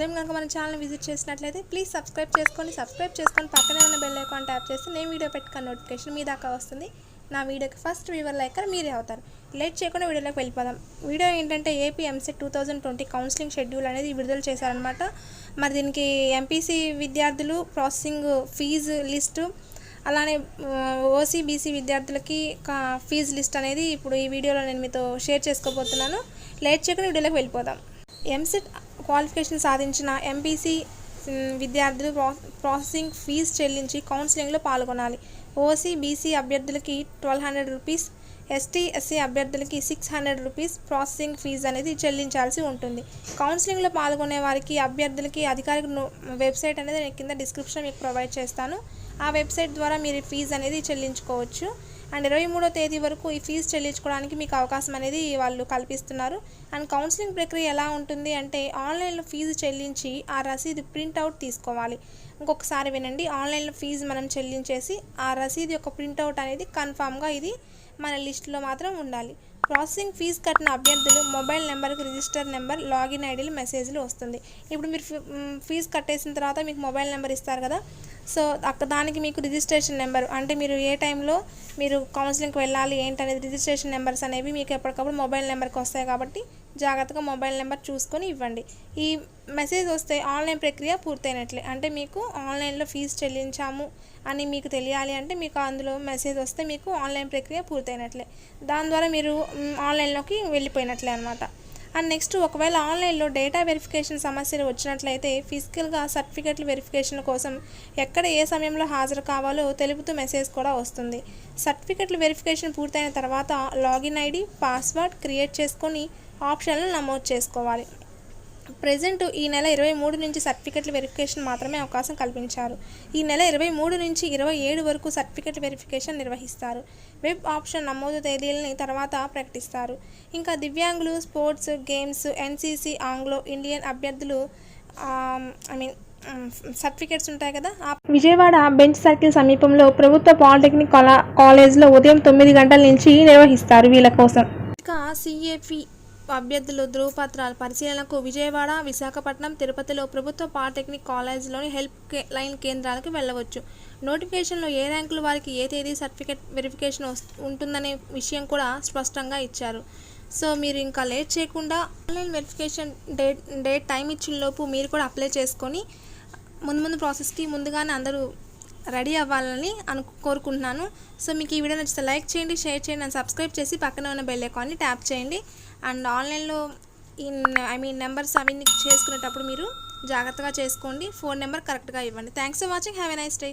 Time కనుక మన channel visit చేసినట్లయితే ప్లీజ్ సబ్స్క్రైబ్ చేసుకొని పక్కనే ఉన్న బెల్ ఐకాన్ ట్యాప్ చేస్తే నేను వీడియో పెట్టుకున్న నోటిఫికేషన్ మీ దాకా వస్తుంది. నా వీడియోకి ఫస్ట్ వ్యూవర్ లైకర్ మీరే అవుతారు. లేట్ చేయకుండా వీడియోలోకి వెళ్ళిపోదాం. వీడియో ఏంటంటే EAMCET 2020 కౌన్సిలింగ్ షెడ్యూల్ అనేది విడుదల చేశారనమాట. మరి దీనికి ఎంపీసీ విద్యార్థులు ప్రాసెసింగ్ ఫీజు లిస్టు, అలానే ఓసీ బీసీ విద్యార్థులకి ఫీజు లిస్ట్ అనేది ఇప్పుడు ఈ వీడియోలో నేను మీతో షేర్ చేసుకోబోతున్నాను. లేట్ చేయకుండా వీడియోలోకి వెళ్ళిపోదాం. ఎంసెట్ క్వాలిఫికేషన్ సాధించిన ఎంపీసీ విద్యార్థులు ప్రాసెసింగ్ ఫీజు చెల్లించి కౌన్సిలింగ్లో పాల్గొనాలి. ఓసీ బీసీ అభ్యర్థులకి 1200 రూపీస్, ఎస్టీ ఎస్సీ అభ్యర్థులకి 600 రూపీస్ ప్రాసెసింగ్ ఫీజు అనేది చెల్లించాల్సి ఉంటుంది. కౌన్సిలింగ్లో పాల్గొనే వారికి అభ్యర్థులకి అధికారిక వెబ్సైట్ అనేది నేను కింద డిస్క్రిప్షన్ మీకు ప్రొవైడ్ చేస్తాను. ఆ వెబ్సైట్ ద్వారా మీరు ఫీజు అనేది చెల్లించుకోవచ్చు. అండ్ 23వ తేదీ వరకు ఈ ఫీజు చెల్లించుకోవడానికి మీకు అవకాశం అనేది వాళ్ళు కల్పిస్తున్నారు. అండ్ కౌన్సిలింగ్ ప్రక్రియ ఎలా ఉంటుంది అంటే ఆన్లైన్లో ఫీజు చెల్లించి ఆ రసీదు ప్రింట్అవుట్ తీసుకోవాలి. ఇంకొకసారి వినండి, ఆన్లైన్లో ఫీజు మనం చెల్లించేసి ఆ రసీదు యొక్క ప్రింట్అవుట్ అనేది కన్ఫామ్గా ఇది మన లిస్టులో మాత్రం ఉండాలి. ప్రాసెసింగ్ ఫీజు కట్టిన అభ్యర్థులు మొబైల్ నెంబర్కి రిజిస్టర్ నెంబర్, లాగిన్ ఐడీలు మెసేజ్లు వస్తుంది. ఇప్పుడు మీరు ఫీజు కట్టేసిన తర్వాత మీకు మొబైల్ నెంబర్ ఇస్తారు కదా, సో దానికి మీకు రిజిస్ట్రేషన్ నెంబర్ అంటే మీరు ఏ టైంలో మీరు కౌన్సిలింగ్కి వెళ్ళాలి ఏంటనేది రిజిస్ట్రేషన్ నెంబర్స్ అనేవి మీకు ఎప్పటికప్పుడు మొబైల్ నెంబర్కి వస్తాయి. కాబట్టి జాగ్రత్తగా మొబైల్ నెంబర్ చూసుకొని ఇవ్వండి. ఈ మెసేజ్ వస్తే ఆన్లైన్ ప్రక్రియ పూర్తయినట్లే. అంటే మీకు ఆన్లైన్లో ఫీజు చెల్లించాము అని మీకు తెలియాలి అంటే మీకు అందులో మెసేజ్ వస్తే మీకు ఆన్లైన్ ప్రక్రియ పూర్తయినట్లే. దాని ద్వారా మీరు ఆన్లైన్లోకి వెళ్ళిపోయినట్లే అనమాట. అండ్ నెక్స్ట్, ఒకవేళ ఆన్లైన్లో డేటా వెరిఫికేషన్ సమస్యలు వచ్చినట్లయితే ఫిజికల్గా సర్టిఫికెట్ల వెరిఫికేషన్ కోసం ఎక్కడ ఏ సమయంలో హాజరు కావాలో తెలుపుతూ మెసేజ్ కూడా వస్తుంది. సర్టిఫికెట్ల వెరిఫికేషన్ పూర్తయిన తర్వాత లాగిన్ ఐడి, పాస్వర్డ్ క్రియేట్ చేసుకొని ఆప్షన్లు నమోదు చేసుకోవాలి. ప్రెజెంట్ ఈ నెల 23 నుంచి సర్టిఫికెట్ల వెరిఫికేషన్ మాత్రమే అవకాశం కల్పించారు. ఈ నెల 23 నుంచి 27 వరకు సర్టిఫికెట్ల వెరిఫికేషన్ నిర్వహిస్తారు. వెబ్ ఆప్షన్ నమోదు తేదీలని తర్వాత ప్రకటిస్తారు. ఇంకా దివ్యాంగులు, sports, games, NCC, Anglo Indian అభ్యర్థులు సర్టిఫికేట్స్ ఉంటాయి కదా. విజయవాడ బెంచ్ సర్కిల్ సమీపంలో ప్రభుత్వ పాలిటెక్నిక్ కాలేజ్లో ఉదయం 9 గంటల నుంచి నిర్వహిస్తారు వీళ్ళ కోసం. ఇంకా CAP అభ్యర్థులు ధృవపత్రాల పరిశీలనకు విజయవాడ, విశాఖపట్నం, తిరుపతిలో ప్రభుత్వ పాలిటెక్నిక్ కాలేజీలోని హెల్ప్ లైన్ కేంద్రాలకు వెళ్ళవచ్చు. నోటిఫికేషన్లో ఏ ర్యాంకుల వారికి ఏ తేదీ సర్టిఫికేట్ వెరిఫికేషన్ ఉంటుందనే విషయం కూడా స్పష్టంగా ఇచ్చారు. సో మీరు ఇంకా లేట్ చేయకుండా ఆన్లైన్ వెరిఫికేషన్ డేట్ టైం ఇచ్చిన లోపు మీరు కూడా అప్లై చేసుకొని ముందు ప్రాసెస్కి ముందుగానే అందరూ రెడీ అవ్వాలని కోరుకుంటున్నాను. సో మీకు ఈ వీడియో నచ్చితే లైక్ చేయండి, షేర్ చేయండి అండ్ సబ్స్క్రైబ్ చేసి పక్కన ఉన్న బెల్ ఐకాన్ని ట్యాప్ చేయండి. అండ్ ఆన్లైన్లో నెంబర్స్ అవన్నీ చేసుకునేటప్పుడు మీరు జాగ్రత్తగా చేసుకోండి. ఫోన్ నెంబర్ కరెక్ట్గా ఇవ్వండి. Thanks for watching. Have a nice day.